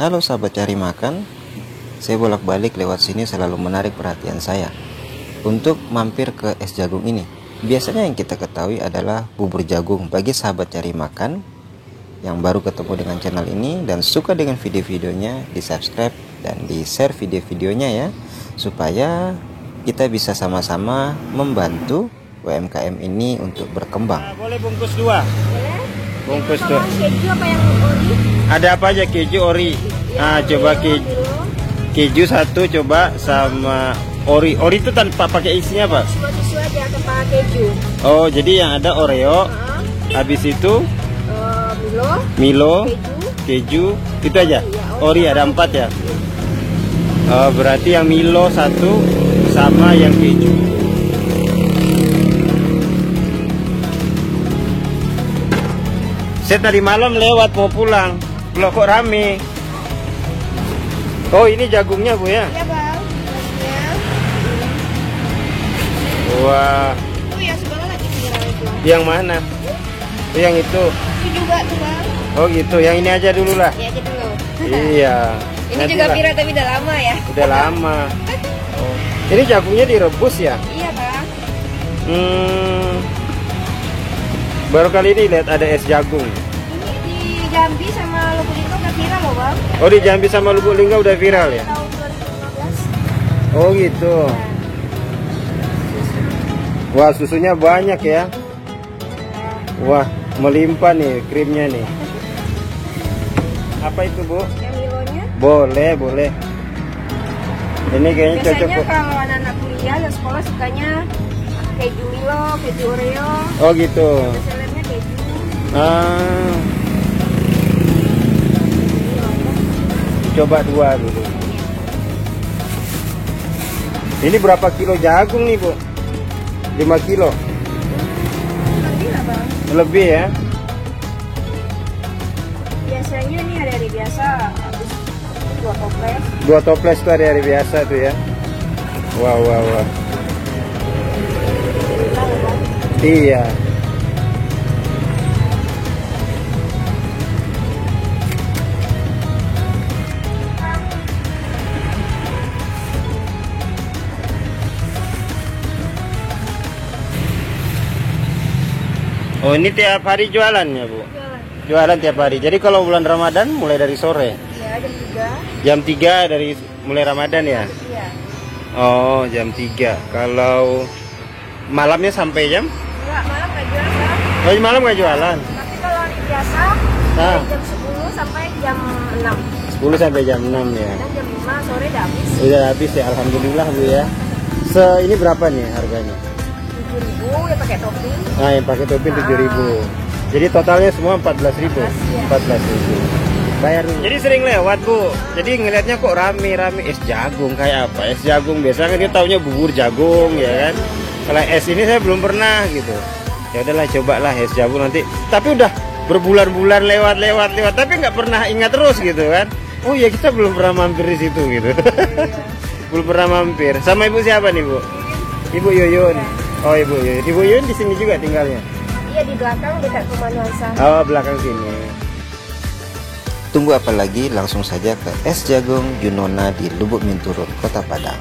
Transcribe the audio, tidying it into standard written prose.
Halo sahabat cari makan, saya bolak-balik lewat sini selalu menarik perhatian saya untuk mampir ke es jagung ini. Biasanya yang kita ketahui adalah bubur jagung. Bagi sahabat cari makan yang baru ketemu dengan channel ini dan suka dengan video-videonya, di subscribe dan di share video-videonya ya, supaya kita bisa sama-sama membantu UMKM ini untuk berkembang. Boleh bungkus 2? Boleh. Bungkus 2. Keju apa yang ori? Ada apa aja? Keju ori. Coba keju 1 coba sama ori. Ori itu tanpa pakai isinya apa? Tisu aja tanpa keju. Oh, jadi yang ada Oreo. Habis itu Milo, keju, itu aja. Ori ada 4 ya. Oh, berarti yang Milo 1 sama yang keju. Saya tadi malam lewat mau pulang, loh kok rame. Oh, ini jagungnya Bu ya? Iya bang. Wah. Itu yang sebelah lagi itu. Yang mana? Yang itu. Itu juga tuh bang. Oh gitu, yang ini aja dulu lah. Ya aja dulu. Iya. Ini Nanti juga lah. viral tapi udah lama ya. Udah lama. Oh. Ini jagungnya direbus ya? Iya bang. Baru kali ini lihat ada es jagung. Ini di Jambi sama Lubuk Linggau udah viral loh bang. Oh, di Jambi sama Lubuk Linggau udah viral ya? Tahun 2015. Oh gitu. Wah, susunya banyak ya. Wah, melimpah nih krimnya nih. Apa itu Bu? Yang Milonya. Boleh. Ini kayaknya cocok. Biasanya kalau anak-anak kuliah dan sekolah sukanya keju Milo, keju Oreo. Oh gitu. Bestsellernya keju. Coba 2 dulu. Ini berapa kilo jagung nih Bu? 5 kilo. Lebih lah bang. Lebih ya? Biasanya nih hari-hari biasa habis 2 toples. 2 toples tuh hari-hari biasa tuh ya. Wah. Iya. Oh, ini tiap hari jualannya Bu? Jualan tiap hari. Jadi kalau bulan Ramadan mulai dari sore? Iya, jam 3. Jam 3 dari mulai Ramadan ya? Iya. Oh, jam 3. Kalau malamnya sampai jam? Enggak, malam nggak jualan. Oh, malam nggak jualan? Tapi kalau hari biasa dari jam 10 sampai jam 6. 10 sampai jam 6 ya? Dan jam 5 sore udah habis. Udah habis ya, alhamdulillah Bu ya. Ini berapa nih harganya? 7.000 ya pakai topping. Nah, yang pakai topping 7.000. Jadi totalnya semua 14.000. 14.000. Bayar dulu. Jadi sering lewat Bu. Jadi ngelihatnya kok rame-rame es jagung kayak apa? Es jagung biasanya dia taunya bubur jagung ya kan. Kalau es ini saya belum pernah gitu. Ya udahlah cobalah es jagung nanti. Tapi udah berbulan-bulan lewat tapi nggak pernah ingat terus gitu kan. Oh ya kita belum pernah mampir di situ gitu. Belum pernah mampir. Sama Ibu siapa nih Bu? Ibu Yuyun. Oh Ibu Yuyun. Ibu Yuyun di sini juga tinggalnya? Iya di belakang dekat rumah Nuansa. Oh belakang sini. Tunggu apa lagi, langsung saja ke es jagung Yunona di Lubuk Minturun, Kota Padang.